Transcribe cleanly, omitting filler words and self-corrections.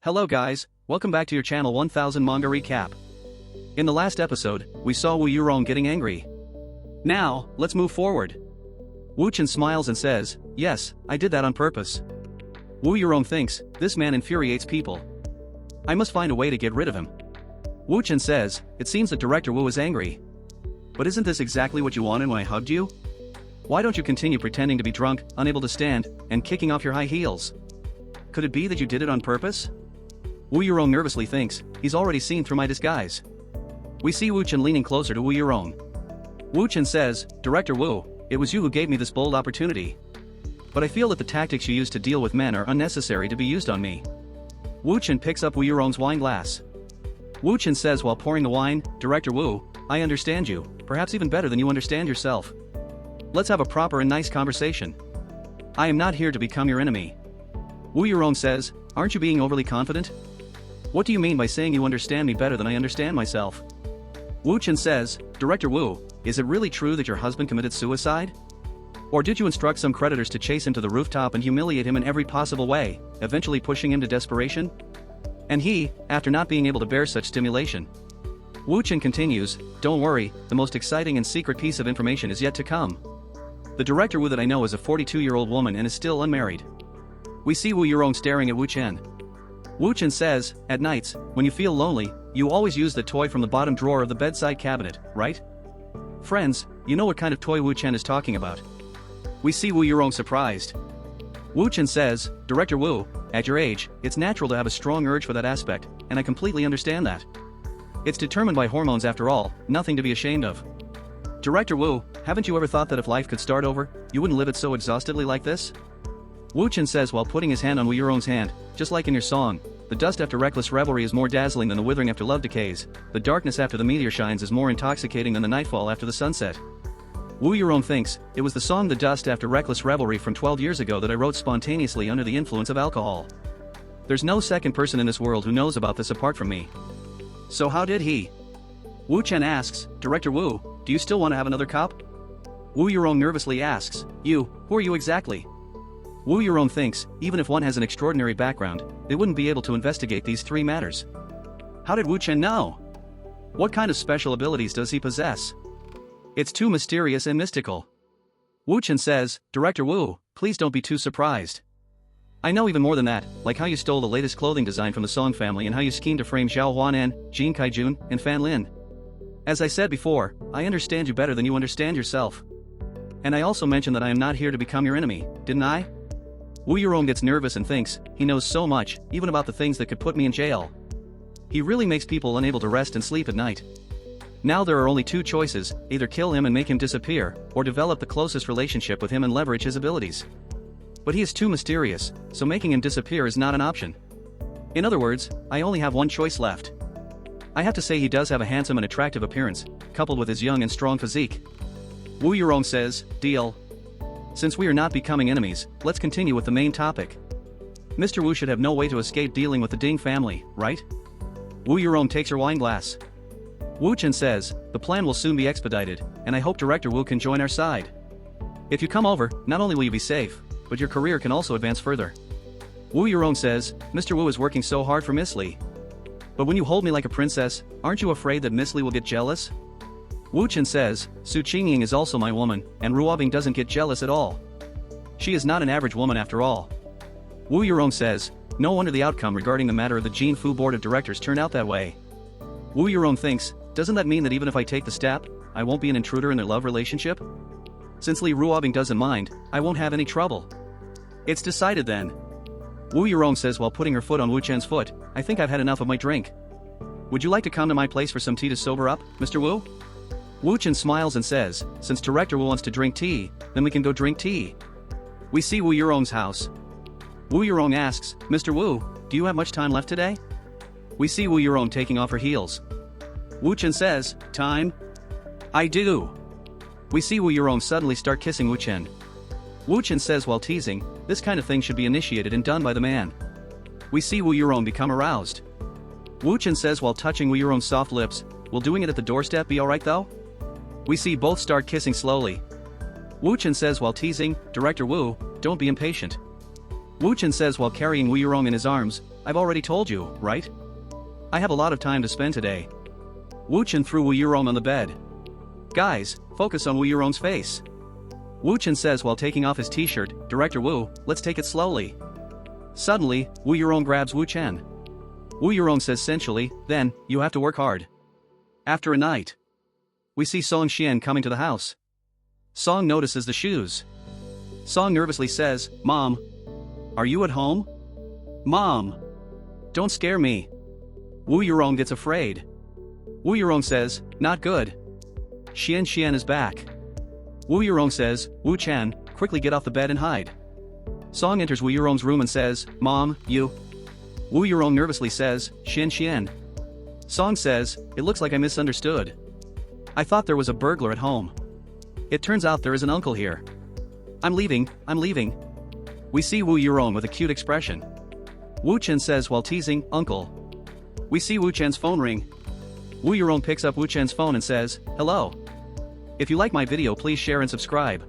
Hello guys, welcome back to your channel 1000 Manga Recap. In the last episode, we saw Wu Yurong getting angry. Now, let's move forward. Wu Chen smiles and says, yes, I did that on purpose. Wu Yurong thinks, this man infuriates people. I must find a way to get rid of him. Wu Chen says, it seems that Director Wu is angry. But isn't this exactly what you wanted when I hugged you? Why don't you continue pretending to be drunk, unable to stand, and kicking off your high heels? Could it be that you did it on purpose? Wu Yurong nervously thinks, he's already seen through my disguise. We see Wu Chen leaning closer to Wu Yurong. Wu Chen says, Director Wu, it was you who gave me this bold opportunity. But I feel that the tactics you use to deal with men are unnecessary to be used on me. Wu Chen picks up Wu Yurong's wine glass. Wu Chen says while pouring the wine, Director Wu, I understand you, perhaps even better than you understand yourself. Let's have a proper and nice conversation. I am not here to become your enemy. Wu Yurong says, aren't you being overly confident? What do you mean by saying you understand me better than I understand myself? Wu Chen says, Director Wu, is it really true that your husband committed suicide? Or did you instruct some creditors to chase him to the rooftop and humiliate him in every possible way, eventually pushing him to desperation? And he, after not being able to bear such stimulation. Wu Chen continues, don't worry, the most exciting and secret piece of information is yet to come. The Director Wu that I know is a 42-year-old woman and is still unmarried. We see Wu Yurong staring at Wu Chen. Wu Chen says, at nights, when you feel lonely, you always use the toy from the bottom drawer of the bedside cabinet, right? Friends, you know what kind of toy Wu Chen is talking about. We see Wu Yurong surprised. Wu Chen says, Director Wu, at your age, it's natural to have a strong urge for that aspect, and I completely understand that. It's determined by hormones after all, nothing to be ashamed of. Director Wu, haven't you ever thought that if life could start over, you wouldn't live it so exhaustedly like this? Wu Chen says while putting his hand on Wu Yurong's hand, just like in your song, the dust after reckless revelry is more dazzling than the withering after love decays, the darkness after the meteor shines is more intoxicating than the nightfall after the sunset. Wu Yurong thinks, it was the song The Dust After Reckless Revelry from 12 years ago that I wrote spontaneously under the influence of alcohol. There's no second person in this world who knows about this apart from me. So how did he? Wu Chen asks, Director Wu, do you still want to have another cup? Wu Yurong nervously asks, who are you exactly? Wu Yurong thinks, even if one has an extraordinary background, they wouldn't be able to investigate these three matters. How did Wu Chen know? What kind of special abilities does he possess? It's too mysterious and mystical. Wu Chen says, Director Wu, please don't be too surprised. I know even more than that, like how you stole the latest clothing design from the Song family and how you schemed to frame Zhao Huanan, Jin Kaijun, and Fan Lin. As I said before, I understand you better than you understand yourself. And I also mentioned that I am not here to become your enemy, didn't I? Wu Yurong gets nervous and thinks, he knows so much, even about the things that could put me in jail. He really makes people unable to rest and sleep at night. Now there are only two choices, either kill him and make him disappear, or develop the closest relationship with him and leverage his abilities. But he is too mysterious, so making him disappear is not an option. In other words, I only have one choice left. I have to say he does have a handsome and attractive appearance, coupled with his young and strong physique. Wu Yurong says, deal. Since we are not becoming enemies, let's continue with the main topic. Mr. Wu should have no way to escape dealing with the Ding family, right? Wu Yurong takes her wine glass. Wu Chen says, the plan will soon be expedited, and I hope Director Wu can join our side. If you come over, not only will you be safe, but your career can also advance further. Wu Yurong says, Mr. Wu is working so hard for Miss Li. But when you hold me like a princess, aren't you afraid that Miss Li will get jealous? Wu Chen says, Su Qingying is also my woman, and Ruobing doesn't get jealous at all. She is not an average woman after all. Wu Yurong says, no wonder the outcome regarding the matter of the Jin Fu board of directors turned out that way. Wu Yurong thinks, doesn't that mean that even if I take the step, I won't be an intruder in their love relationship? Since Li Ruobing doesn't mind, I won't have any trouble. It's decided then. Wu Yurong says while putting her foot on Wu Chen's foot, I think I've had enough of my drink. Would you like to come to my place for some tea to sober up, Mr. Wu? Wu Chen smiles and says, since Director Wu wants to drink tea, then we can go drink tea. We see Wu Yurong's house. Wu Yurong asks, Mr. Wu, do you have much time left today? We see Wu Yurong taking off her heels. Wu Chen says, time? I do. We see Wu Yurong suddenly start kissing Wu Chen. Wu Chen says while teasing, this kind of thing should be initiated and done by the man. We see Wu Yurong become aroused. Wu Chen says while touching Wu Yurong's soft lips, will doing it at the doorstep be alright though? We see both start kissing slowly. Wu Chen says while teasing, Director Wu, don't be impatient. Wu Chen says while carrying Wu Yurong in his arms, I've already told you, right? I have a lot of time to spend today. Wu Chen threw Wu Yurong on the bed. Guys, focus on Wu Yurong's face. Wu Chen says while taking off his t-shirt, Director Wu, let's take it slowly. Suddenly, Wu Yurong grabs Wu Chen. Wu Yurong says sensually, then, you have to work hard. After a night, we see Song Xian coming to the house. Song notices the shoes. Song nervously says, Mom, are you at home? Mom, don't scare me. Wu Yurong gets afraid. Wu Yurong says, not good. Xian is back. Wu Yurong says, Wu Chen, quickly get off the bed and hide. Song enters Wu Yurong's room and says, Mom, you. Wu Yurong nervously says, Xian. Song says, it looks like I misunderstood. I thought there was a burglar at home. It turns out there is an uncle here. I'm leaving. We see Wu Yurong with a cute expression. Wu Chen says while teasing, Uncle. We see Wu Chen's phone ring. Wu Yurong picks up Wu Chen's phone and says, hello. If you like my video, please share and subscribe.